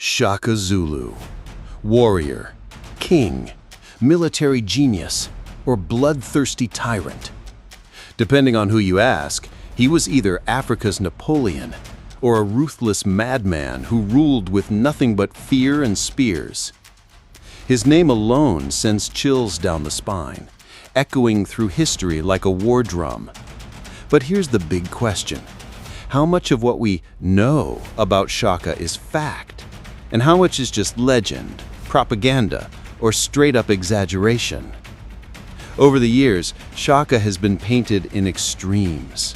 Shaka Zulu. Warrior, king, military genius, or bloodthirsty tyrant. Depending on who you ask, he was either Africa's Napoleon or a ruthless madman who ruled with nothing but fear and spears. His name alone sends chills down the spine, echoing through history like a war drum. But here's the big question. How much of what we know about Shaka is fact, and how much is just legend, propaganda, or straight-up exaggeration? Over the years, Shaka has been painted in extremes.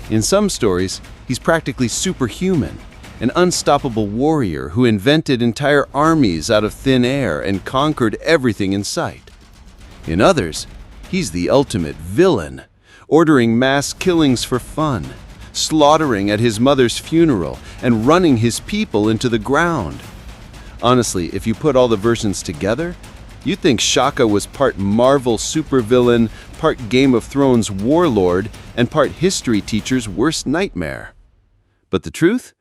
In some stories, he's practically superhuman, an unstoppable warrior who invented entire armies out of thin air and conquered everything in sight. In others, he's the ultimate villain, ordering mass killings for fun, slaughtering at his mother's funeral, and running his people into the ground. Honestly, if you put all the versions together, you'd think Shaka was part Marvel supervillain, part Game of Thrones warlord, and part history teacher's worst nightmare. But the truth?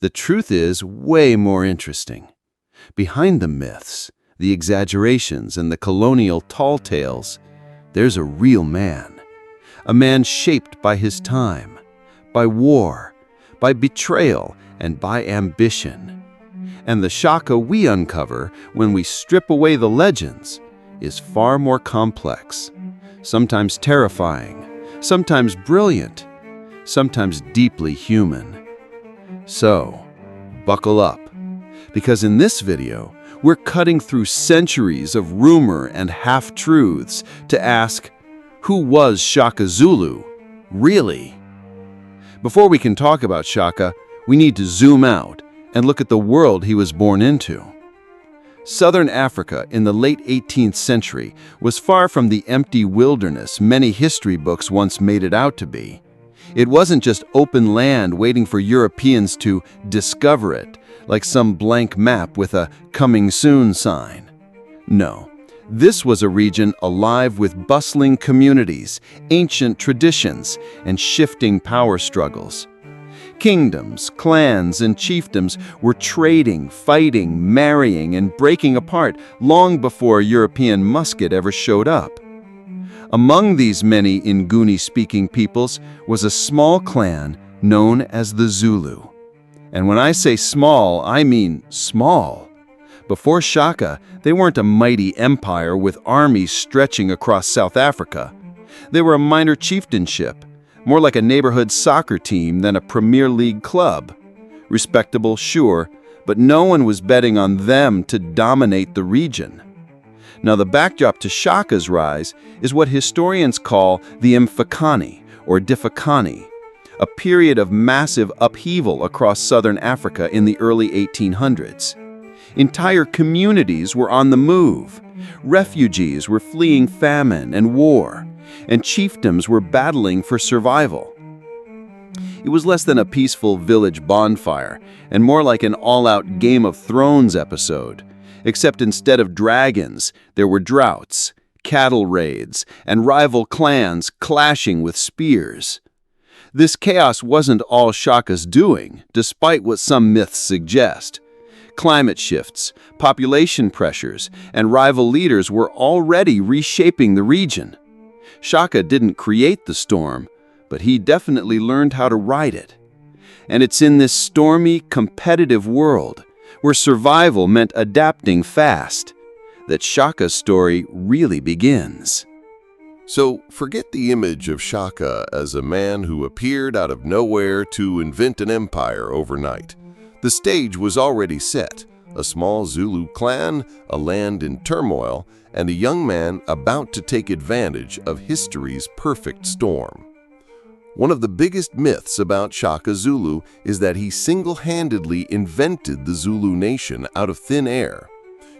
The truth is way more interesting. Behind the myths, the exaggerations, and the colonial tall tales, there's a real man. A man shaped by his time, by war, by betrayal, and by ambition. And the Shaka we uncover when we strip away the legends is far more complex, sometimes terrifying, sometimes brilliant, sometimes deeply human. So, buckle up, because in this video, we're cutting through centuries of rumor and half-truths to ask, who was Shaka Zulu, really? Before we can talk about Shaka, we need to zoom out and look at the world he was born into. Southern Africa in the late 18th century was far from the empty wilderness many history books once made it out to be. It wasn't just open land waiting for Europeans to discover it, like some blank map with a "coming soon" sign. No, this was a region alive with bustling communities, ancient traditions, and shifting power struggles. Kingdoms, clans, and chiefdoms were trading, fighting, marrying, and breaking apart long before a European musket ever showed up. Among these many Nguni-speaking peoples was a small clan known as the Zulu. And when I say small, I mean small. Before Shaka, they weren't a mighty empire with armies stretching across South Africa. They were a minor chieftainship, more like a neighborhood soccer team than a Premier League club. Respectable, sure, but no one was betting on them to dominate the region. Now, the backdrop to Shaka's rise is what historians call the Mfecane, or Difakani, a period of massive upheaval across southern Africa in the early 1800s. Entire communities were on the move. Refugees were fleeing famine and war, and chiefdoms were battling for survival. It was less than a peaceful village bonfire, and more like an all-out Game of Thrones episode, except instead of dragons, there were droughts, cattle raids, and rival clans clashing with spears. This chaos wasn't all Shaka's doing, despite what some myths suggest. Climate shifts, population pressures, and rival leaders were already reshaping the region. Shaka didn't create the storm, but he definitely learned how to ride it. And it's in this stormy, competitive world, where survival meant adapting fast, that Shaka's story really begins. So forget the image of Shaka as a man who appeared out of nowhere to invent an empire overnight. The stage was already set: a small Zulu clan, a land in turmoil, and a young man about to take advantage of history's perfect storm. One of the biggest myths about Shaka Zulu is that he single-handedly invented the Zulu nation out of thin air.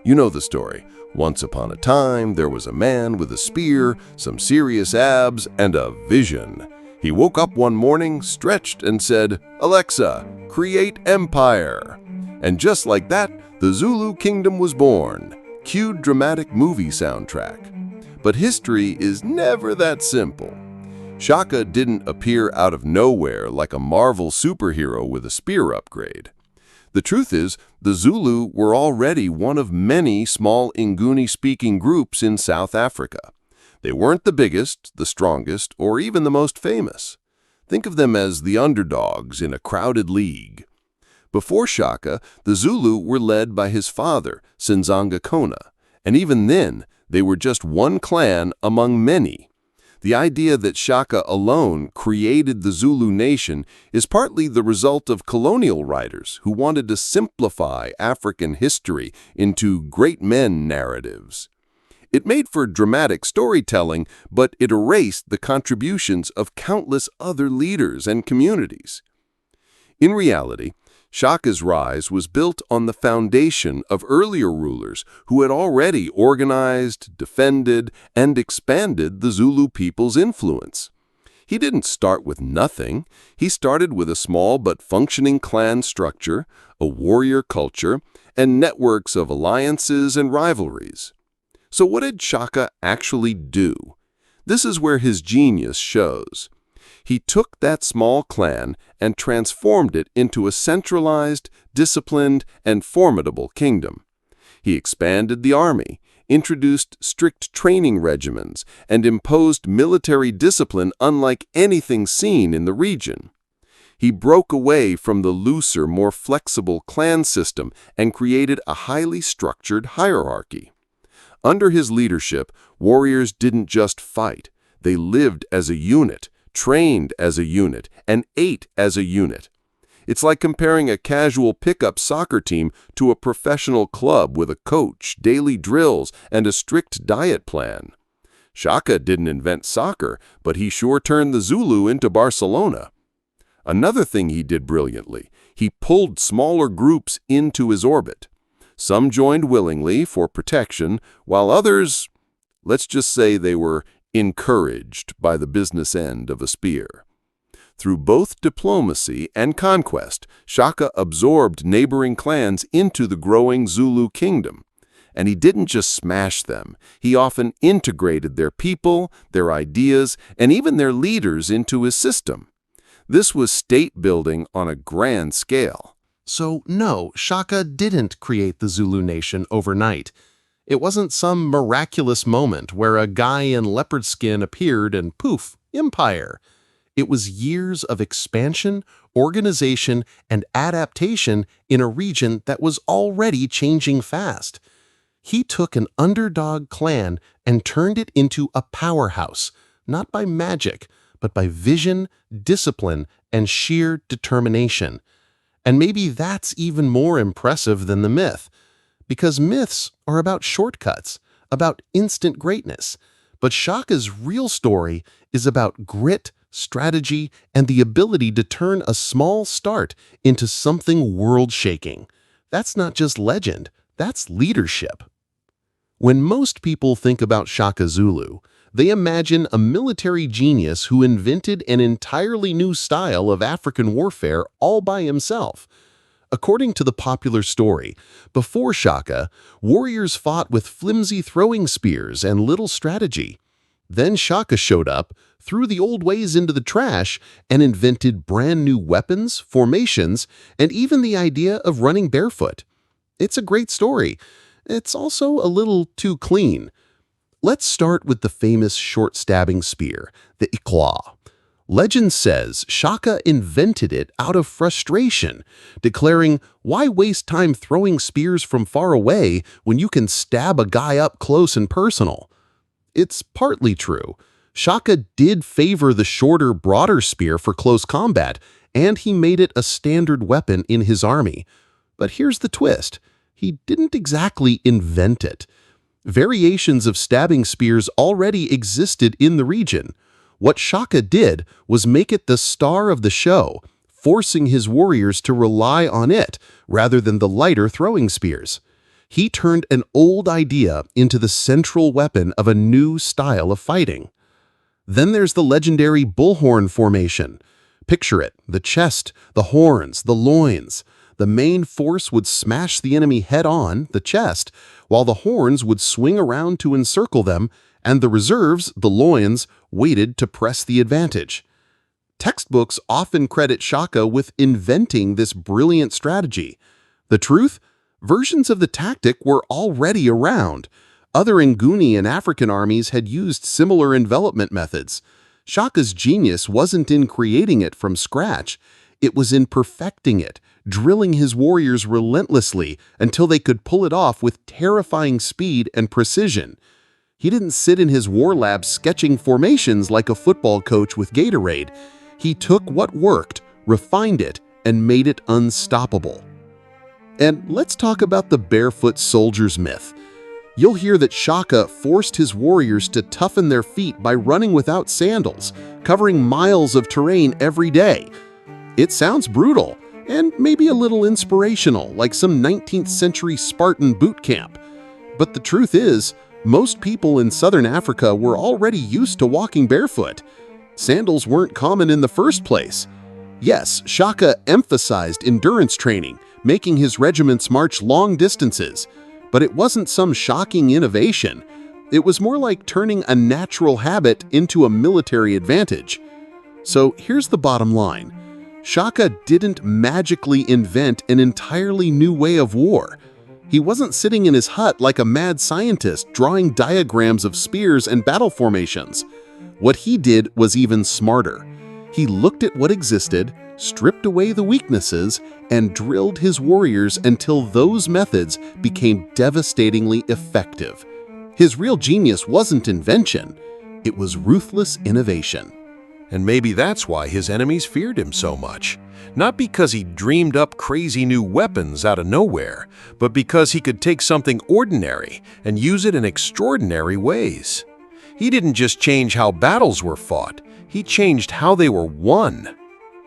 You know the story. Once upon a time, there was a man with a spear, some serious abs, and a vision. He woke up one morning, stretched, and said, "Alexa, create empire." And just like that, the Zulu kingdom was born. Cue dramatic movie soundtrack. But history is never that simple. Shaka didn't appear out of nowhere like a Marvel superhero with a spear upgrade. The truth is, the Zulu were already one of many small Nguni-speaking groups in South Africa. They weren't the biggest, the strongest, or even the most famous. Think of them as the underdogs in a crowded league. Before Shaka, the Zulu were led by his father, Sinzanga Kona, and even then, they were just one clan among many. The idea that Shaka alone created the Zulu nation is partly the result of colonial writers who wanted to simplify African history into great men narratives. It made for dramatic storytelling, but it erased the contributions of countless other leaders and communities. In reality, Shaka's rise was built on the foundation of earlier rulers who had already organized, defended, and expanded the Zulu people's influence. He didn't start with nothing. He started with a small but functioning clan structure, a warrior culture, and networks of alliances and rivalries. So what did Shaka actually do? This is where his genius shows. He took that small clan and transformed it into a centralized, disciplined, and formidable kingdom. He expanded the army, introduced strict training regimens, and imposed military discipline unlike anything seen in the region. He broke away from the looser, more flexible clan system and created a highly structured hierarchy. Under his leadership, warriors didn't just fight. They lived as a unit, trained as a unit, and ate as a unit. It's like comparing a casual pickup soccer team to a professional club with a coach, daily drills, and a strict diet plan. Shaka didn't invent soccer, but he sure turned the Zulu into Barcelona. Another thing he did brilliantly, he pulled smaller groups into his orbit. Some joined willingly for protection, while others, let's just say they were encouraged by the business end of a spear. Through both diplomacy and conquest, Shaka absorbed neighboring clans into the growing Zulu kingdom. And he didn't just smash them. He often integrated their people, their ideas, and even their leaders into his system. This was state building on a grand scale. So no, Shaka didn't create the Zulu nation overnight. It wasn't some miraculous moment where a guy in leopard skin appeared and poof, empire. It was years of expansion, organization, and adaptation in a region that was already changing fast. He took an underdog clan and turned it into a powerhouse, not by magic, but by vision, discipline, and sheer determination. And maybe that's even more impressive than the myth. Because myths are about shortcuts, about instant greatness. But Shaka's real story is about grit, strategy, and the ability to turn a small start into something world-shaking. That's not just legend, that's leadership. When most people think about Shaka Zulu, they imagine a military genius who invented an entirely new style of African warfare all by himself. According to the popular story, before Shaka, warriors fought with flimsy throwing spears and little strategy. Then Shaka showed up, threw the old ways into the trash, and invented brand new weapons, formations, and even the idea of running barefoot. It's a great story. It's also a little too clean. Let's start with the famous short-stabbing spear, the ikwa. Legend says Shaka invented it out of frustration, declaring, "Why waste time throwing spears from far away when you can stab a guy up close and personal?" It's partly true. Shaka did favor the shorter, broader spear for close combat, and he made it a standard weapon in his army. But here's the twist. He didn't exactly invent it. Variations of stabbing spears already existed in the region. What Shaka did was make it the star of the show, forcing his warriors to rely on it rather than the lighter throwing spears. He turned an old idea into the central weapon of a new style of fighting. Then there's the legendary bullhorn formation. Picture it, the chest, the horns, the loins. The main force would smash the enemy head-on, the chest, while the horns would swing around to encircle them, and the reserves, the loins, waited to press the advantage. Textbooks often credit Shaka with inventing this brilliant strategy. The truth? Versions of the tactic were already around. Other Nguni and African armies had used similar envelopment methods. Shaka's genius wasn't in creating it from scratch. It was in perfecting it, drilling his warriors relentlessly until they could pull it off with terrifying speed and precision. He didn't sit in his war lab sketching formations like a football coach with Gatorade. He took what worked, refined it, and made it unstoppable. And let's talk about the barefoot soldier's myth. You'll hear that Shaka forced his warriors to toughen their feet by running without sandals, covering miles of terrain every day. It sounds brutal, and maybe a little inspirational, like some 19th century Spartan boot camp. But the truth is, most people in southern Africa were already used to walking barefoot. Sandals weren't common in the first place. Yes, Shaka emphasized endurance training, making his regiments march long distances. But it wasn't some shocking innovation. It was more like turning a natural habit into a military advantage. So here's the bottom line. Shaka didn't magically invent an entirely new way of war. He wasn't sitting in his hut like a mad scientist drawing diagrams of spears and battle formations. What he did was even smarter. He looked at what existed, stripped away the weaknesses, and drilled his warriors until those methods became devastatingly effective. His real genius wasn't invention, it was ruthless innovation. And maybe that's why his enemies feared him so much. Not because he dreamed up crazy new weapons out of nowhere, but because he could take something ordinary and use it in extraordinary ways. He didn't just change how battles were fought, he changed how they were won.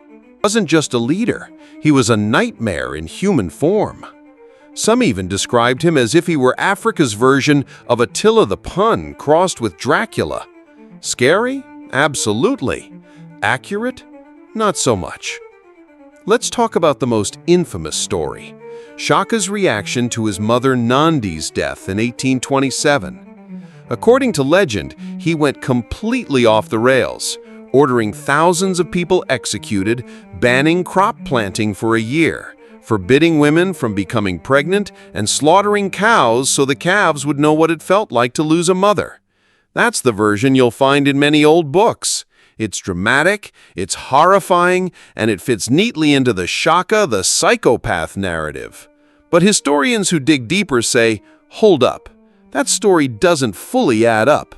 He wasn't just a leader, he was a nightmare in human form. Some even described him as if he were Africa's version of Attila the Hun crossed with Dracula. Scary? Absolutely. Accurate? Not so much. Let's talk about the most infamous story, Shaka's reaction to his mother Nandi's death in 1827. According to legend, he went completely off the rails, ordering thousands of people executed, banning crop planting for a year, forbidding women from becoming pregnant, and slaughtering cows so the calves would know what it felt like to lose a mother. That's the version you'll find in many old books. It's dramatic, it's horrifying, and it fits neatly into the Shaka the psychopath narrative. But historians who dig deeper say, hold up, that story doesn't fully add up.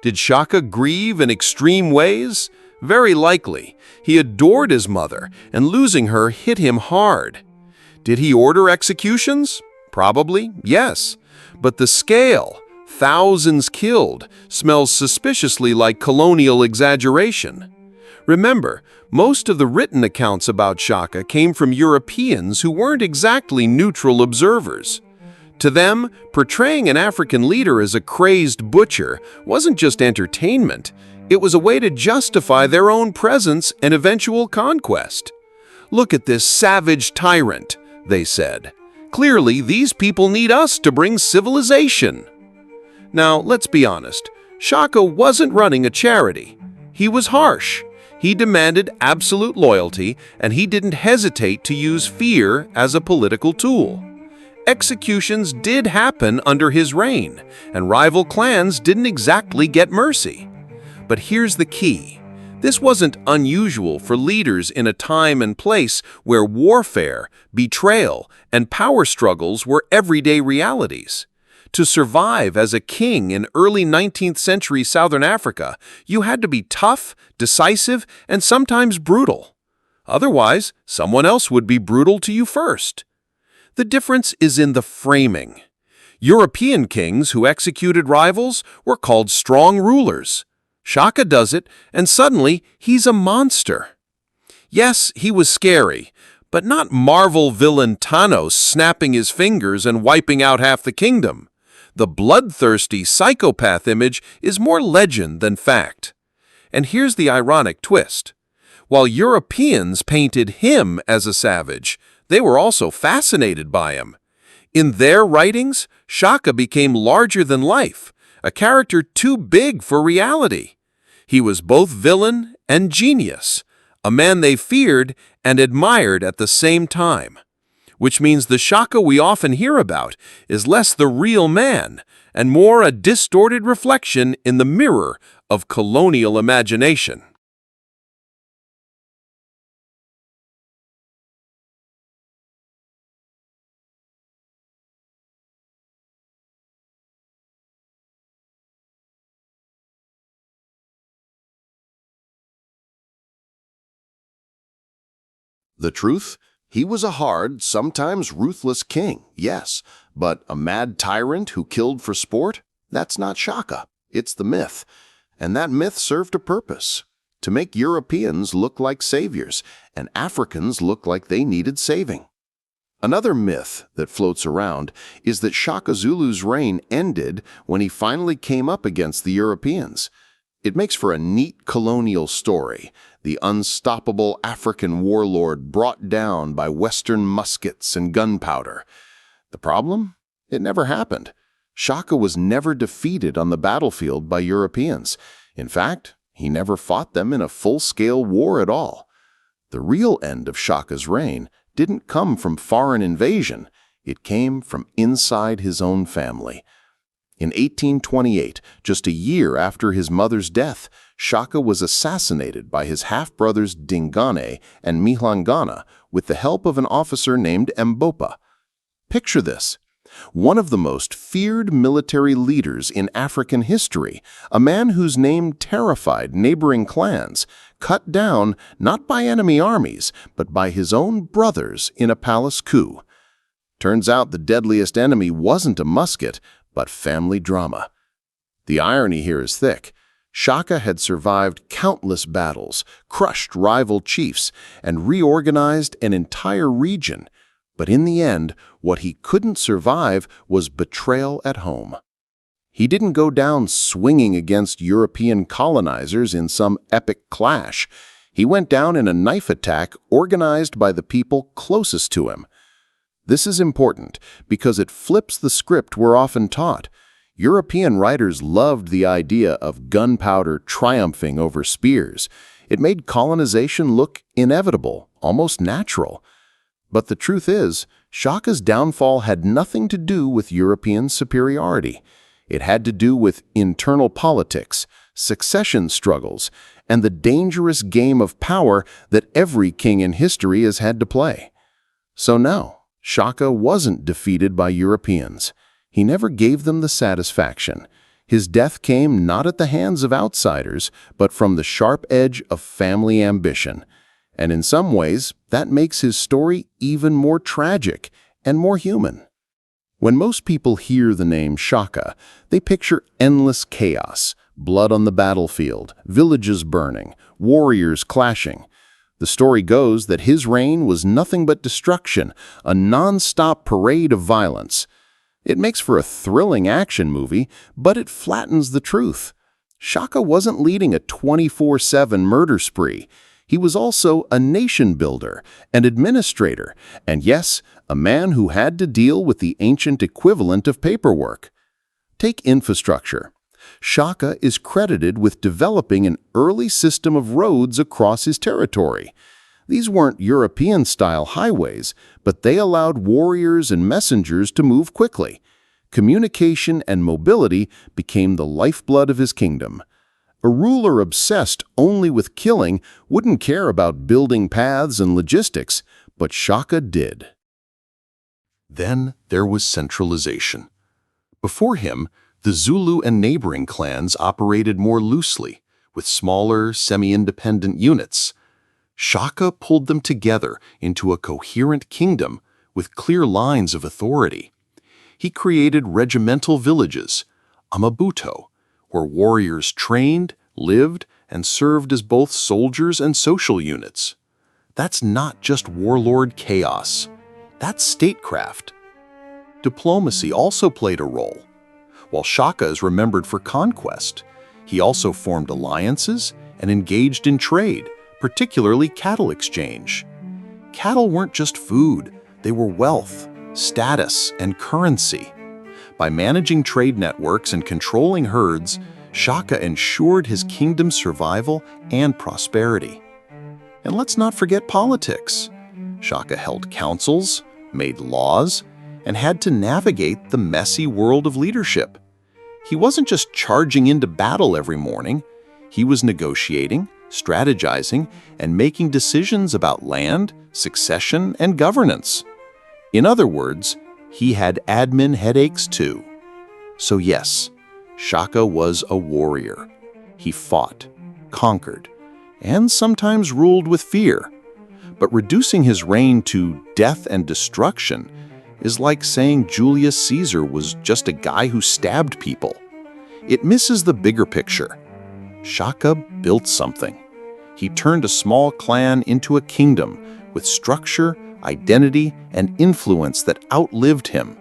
Did Shaka grieve in extreme ways? Very likely. He adored his mother, and losing her hit him hard. Did he order executions? Probably, yes. But the scale, thousands killed, smells suspiciously like colonial exaggeration. Remember, most of the written accounts about Shaka came from Europeans who weren't exactly neutral observers. To them, portraying an African leader as a crazed butcher wasn't just entertainment, it was a way to justify their own presence and eventual conquest. Look at this savage tyrant, they said. Clearly, these people need us to bring civilization. Now, let's be honest, Shaka wasn't running a charity. He was harsh. He demanded absolute loyalty, and he didn't hesitate to use fear as a political tool. Executions did happen under his reign, and rival clans didn't exactly get mercy. But here's the key. This wasn't unusual for leaders in a time and place where warfare, betrayal, and power struggles were everyday realities. To survive as a king in early 19th century Southern Africa, you had to be tough, decisive, and sometimes brutal. Otherwise, someone else would be brutal to you first. The difference is in the framing. European kings who executed rivals were called strong rulers. Shaka does it, and suddenly he's a monster. Yes, he was scary, but not Marvel villain Thanos snapping his fingers and wiping out half the kingdom. The bloodthirsty psychopath image is more legend than fact. And here's the ironic twist. While Europeans painted him as a savage, they were also fascinated by him. In their writings, Shaka became larger than life, a character too big for reality. He was both villain and genius, a man they feared and admired at the same time. which means the Shaka we often hear about is less the real man and more a distorted reflection in the mirror of colonial imagination. The truth? He was a hard, sometimes ruthless king, yes, but a mad tyrant who killed for sport? That's not Shaka. It's the myth. And that myth served a purpose: to make Europeans look like saviors and Africans look like they needed saving. Another myth that floats around is that Shaka Zulu's reign ended when he finally came up against the Europeans. It makes for a neat colonial story, the unstoppable African warlord brought down by Western muskets and gunpowder. The problem? It never happened. Shaka was never defeated on the battlefield by Europeans. In fact, he never fought them in a full-scale war at all. The real end of Shaka's reign didn't come from foreign invasion. It came from inside his own family. In 1828, just a year after his mother's death, Shaka was assassinated by his half-brothers Dingane and Mihlangana with the help of an officer named Mbopa. Picture this: one of the most feared military leaders in African history, a man whose name terrified neighboring clans, cut down not by enemy armies, but by his own brothers in a palace coup. Turns out the deadliest enemy wasn't a musket, but family drama. The irony here is thick. Shaka had survived countless battles, crushed rival chiefs, and reorganized an entire region. But in the end, what he couldn't survive was betrayal at home. He didn't go down swinging against European colonizers in some epic clash. He went down in a knife attack organized by the people closest to him. This is important because it flips the script we're often taught. European writers loved the idea of gunpowder triumphing over spears. It made colonization look inevitable, almost natural. But the truth is, Shaka's downfall had nothing to do with European superiority. It had to do with internal politics, succession struggles, and the dangerous game of power that every king in history has had to play. So no, Shaka wasn't defeated by Europeans. He never gave them the satisfaction. His death came not at the hands of outsiders, but from the sharp edge of family ambition. And in some ways, that makes his story even more tragic and more human. When most people hear the name Shaka, they picture endless chaos, blood on the battlefield, villages burning, warriors clashing. The story goes that his reign was nothing but destruction, a non-stop parade of violence. It makes for a thrilling action movie, but it flattens the truth. Shaka wasn't leading a 24/7 murder spree. He was also a nation builder, an administrator, and yes, a man who had to deal with the ancient equivalent of paperwork. Take infrastructure. Shaka is credited with developing an early system of roads across his territory. These weren't European-style highways, but they allowed warriors and messengers to move quickly. Communication and mobility became the lifeblood of his kingdom. A ruler obsessed only with killing wouldn't care about building paths and logistics, but Shaka did. Then there was centralization. Before him, the Zulu and neighboring clans operated more loosely, with smaller, semi-independent units. Shaka pulled them together into a coherent kingdom with clear lines of authority. He created regimental villages, amabuto, where warriors trained, lived, and served as both soldiers and social units. That's not just warlord chaos. That's statecraft. Diplomacy also played a role. While Shaka is remembered for conquest, he also formed alliances and engaged in trade, particularly cattle exchange. Cattle weren't just food, they were wealth, status, and currency. By managing trade networks and controlling herds, Shaka ensured his kingdom's survival and prosperity. And let's not forget politics. Shaka held councils, made laws, and had to navigate the messy world of leadership. He wasn't just charging into battle every morning. He was negotiating, strategizing, and making decisions about land, succession, and governance. In other words, he had admin headaches too. So yes, Shaka was a warrior. He fought, conquered, and sometimes ruled with fear. But reducing his reign to death and destruction is like saying Julius Caesar was just a guy who stabbed people. It misses the bigger picture. Shaka built something. He turned a small clan into a kingdom with structure, identity, and influence that outlived him.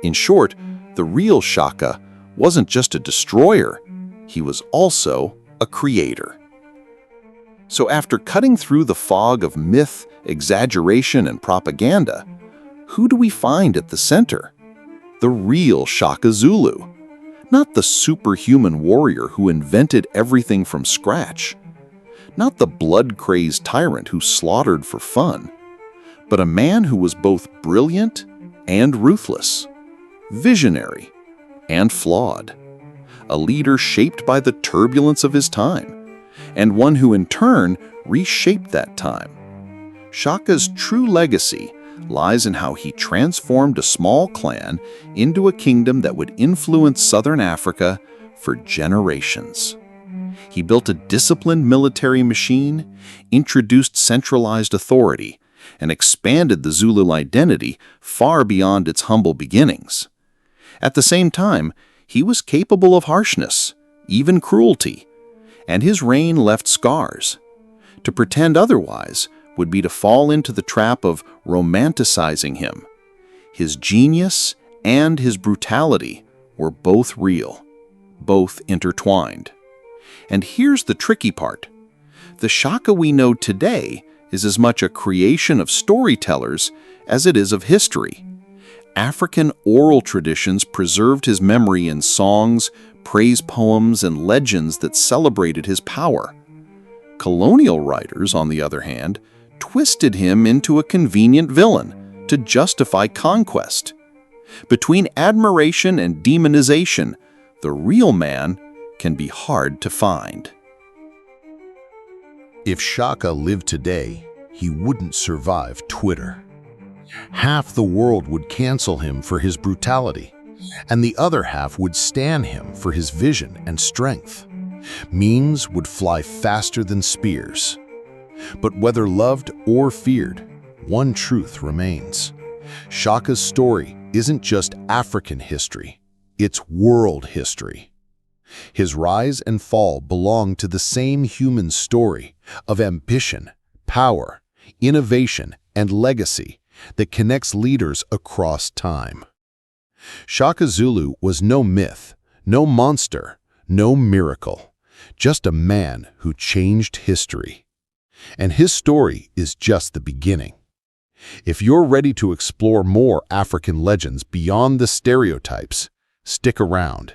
In short, the real Shaka wasn't just a destroyer, he was also a creator. So after cutting through the fog of myth, exaggeration, and propaganda, who do we find at the center? The real Shaka Zulu. Not the superhuman warrior who invented everything from scratch. Not the blood-crazed tyrant who slaughtered for fun. But a man who was both brilliant and ruthless. Visionary and flawed. A leader shaped by the turbulence of his time. And one who in turn reshaped that time. Shaka's true legacy lies in how he transformed a small clan into a kingdom that would influence southern Africa for generations. He built a disciplined military machine, introduced centralized authority, and expanded the Zulu identity far beyond its humble beginnings. At the same time, he was capable of harshness, even cruelty, and his reign left scars. To pretend otherwise would be to fall into the trap of romanticizing him. His genius and his brutality were both real, both intertwined. And here's the tricky part. The Shaka we know today is as much a creation of storytellers as it is of history. African oral traditions preserved his memory in songs, praise poems, and legends that celebrated his power. Colonial writers, on the other hand, twisted him into a convenient villain to justify conquest. Between admiration and demonization, the real man can be hard to find. If Shaka lived today, he wouldn't survive Twitter. Half the world would cancel him for his brutality, and the other half would stan him for his vision and strength. Memes would fly faster than spears. But whether loved or feared, one truth remains. Shaka's story isn't just African history, it's world history. His rise and fall belong to the same human story of ambition, power, innovation, and legacy that connects leaders across time. Shaka Zulu was no myth, no monster, no miracle, just a man who changed history. And his story is just the beginning. If you're ready to explore more African legends beyond the stereotypes, stick around.